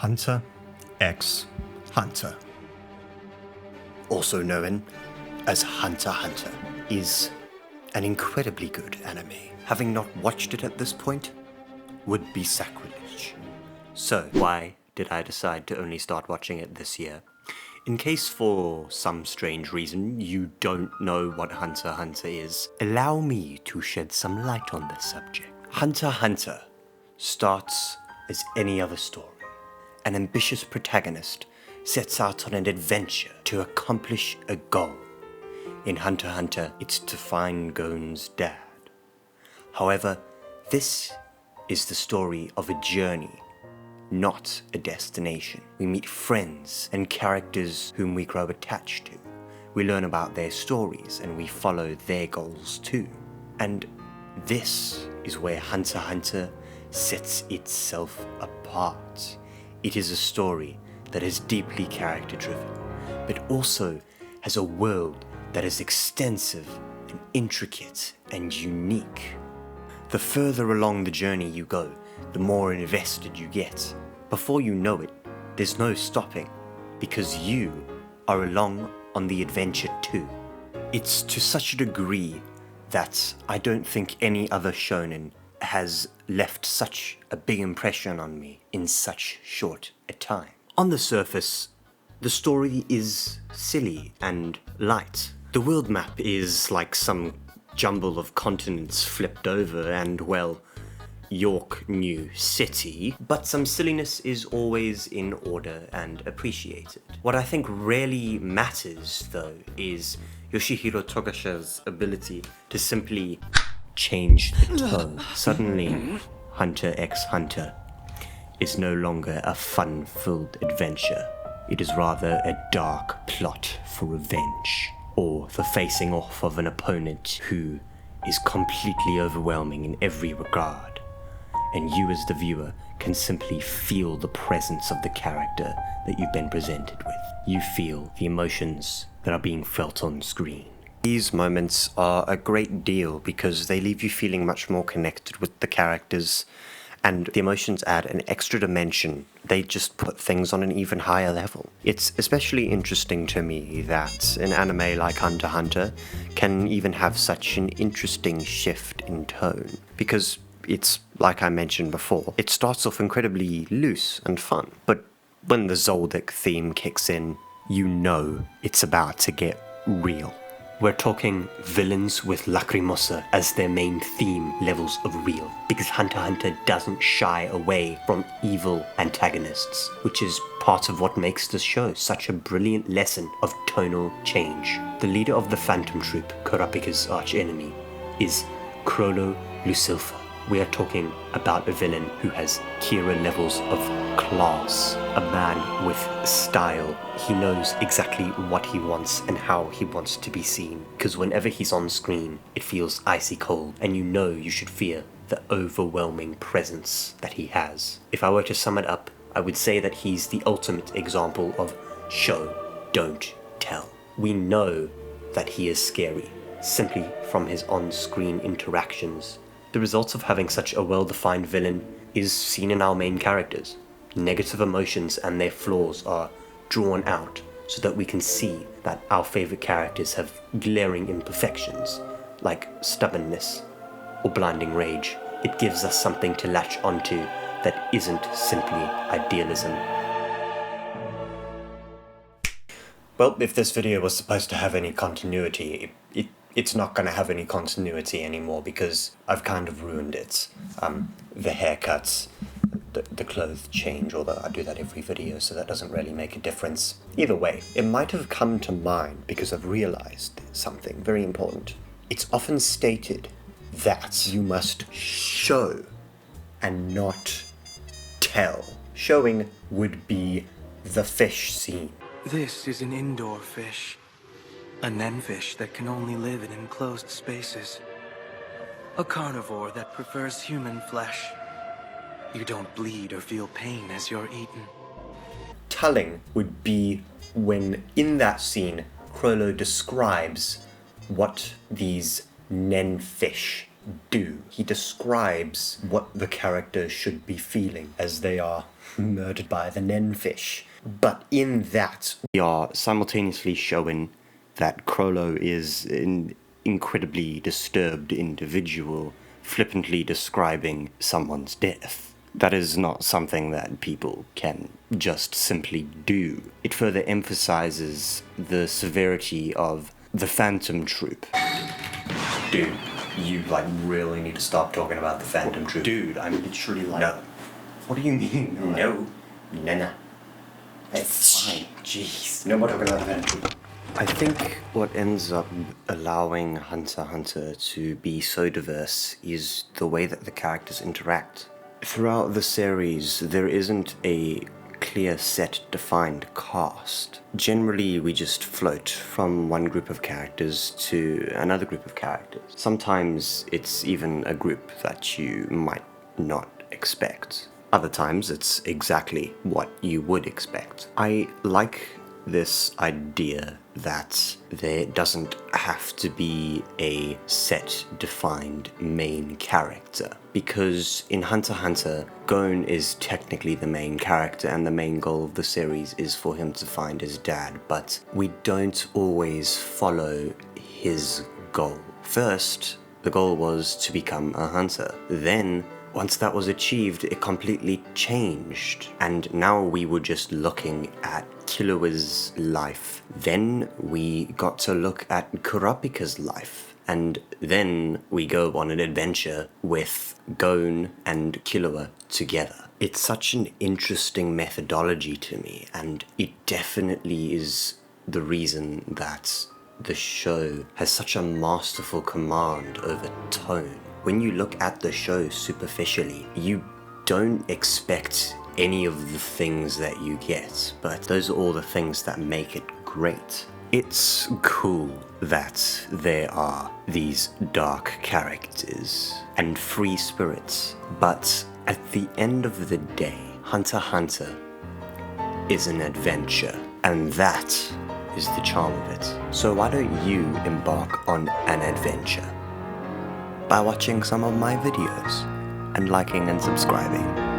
Hunter x Hunter, also known as Hunter x Hunter, is an incredibly good anime. Having not watched it at this point would be sacrilege. So, why did I decide to only start watching it this year? In case for some strange reason you don't know what Hunter x Hunter is, allow me to shed some light on this subject. Hunter x Hunter starts as any other story. An ambitious protagonist sets out on an adventure to accomplish a goal. In Hunter x Hunter, it's to find Gon's dad. However, this is the story of a journey, not a destination. We meet friends and characters whom we grow attached to. We learn about their stories and we follow their goals too. And this is where Hunter x Hunter sets itself apart. It is a story that is deeply character-driven, but also has a world that is extensive and intricate and unique. The further along the journey you go, the more invested you get. Before you know it, there's no stopping, because you are along on the adventure too. It's to such a degree that I don't think any other shonen has left such a big impression on me in such short a time. On the surface, the story is silly and light. The world map is like some jumble of continents flipped over and, well, York New City, but some silliness is always in order and appreciated. What I think really matters, though, is Yoshihiro Togasha's ability to simply change the tone. Suddenly, Hunter x Hunter is no longer a fun-filled adventure. It is rather a dark plot for revenge, or the facing off of an opponent who is completely overwhelming in every regard, and you as the viewer can simply feel the presence of the character that you've been presented with. You feel the emotions that are being felt on screen. These moments are a great deal because they leave you feeling much more connected with the characters, and the emotions add an extra dimension. They just put things on an even higher level. It's especially interesting to me that an anime like Hunter x Hunter can even have such an interesting shift in tone, because it's, like I mentioned before, it starts off incredibly loose and fun, but when the Zoldyck theme kicks in, you know it's about to get real. We're talking villains with Lacrimosa as their main theme levels of real, because Hunter x Hunter doesn't shy away from evil antagonists, which is part of what makes this show such a brilliant lesson of tonal change. The leader of the Phantom Troop, Kurapika's archenemy, is Crollo Lucilfa. We are talking about a villain who has Kira levels of class, a man with style. He knows exactly what he wants and how he wants to be seen, because whenever he's on screen, it feels icy cold, and you know you should fear the overwhelming presence that he has. If I were to sum it up, I would say that he's the ultimate example of show, don't tell. We know that he is scary, simply from his on-screen interactions. The results of having such a well-defined villain is seen in our main characters. Negative emotions and their flaws are drawn out so that we can see that our favorite characters have glaring imperfections, like stubbornness or blinding rage. It gives us something to latch onto that isn't simply idealism. Well, if this video was supposed to have any continuity, it's not going to have any continuity anymore because I've kind of ruined it. The haircuts, the clothes change, although I do that every video, so that doesn't really make a difference. Either way, it might have come to mind because I've realized something very important. It's often stated that you must show and not tell. Showing would be the fish scene. This is an indoor fish. A nenfish that can only live in enclosed spaces. A carnivore that prefers human flesh. You don't bleed or feel pain as you're eaten. Telling would be when, in that scene, Crollo describes what these nenfish do. He describes what the character should be feeling as they are murdered by the Nenfish. But in that, we are simultaneously showing that Krollo is an incredibly disturbed individual, flippantly describing someone's death. That is not something that people can just simply do. It further emphasizes the severity of the Phantom Troop. Dude, you really need to stop talking about the Phantom Troop. Dude, I'm literally no. What do you mean? No. Nana. It's fine. Jeez. No more talking about the Phantom Troop. I think what ends up allowing Hunter x Hunter to be so diverse is the way that the characters interact. Throughout the series, there isn't a clear set defined cast. Generally, we just float from one group of characters to another group of characters. Sometimes it's even a group that you might not expect. Other times it's exactly what you would expect. I like this idea that there doesn't have to be a set defined main character, because in Hunter x Hunter, Gon is technically the main character and the main goal of the series is for him to find his dad, but we don't always follow his goal. First, the goal was to become a hunter. Then, once that was achieved, it completely changed, and now we were just looking at Killua's life. Then we got to look at Kurapika's life, and then we go on an adventure with Gon and Killua together. It's such an interesting methodology to me, and it definitely is the reason that the show has such a masterful command over tone. When you look at the show superficially, you don't expect any of the things that you get, but those are all the things that make it great. It's cool that there are these dark characters and free spirits, but at the end of the day, Hunter x Hunter is an adventure, and that is the charm of it. So why don't you embark on an adventure by watching some of my videos and liking and subscribing?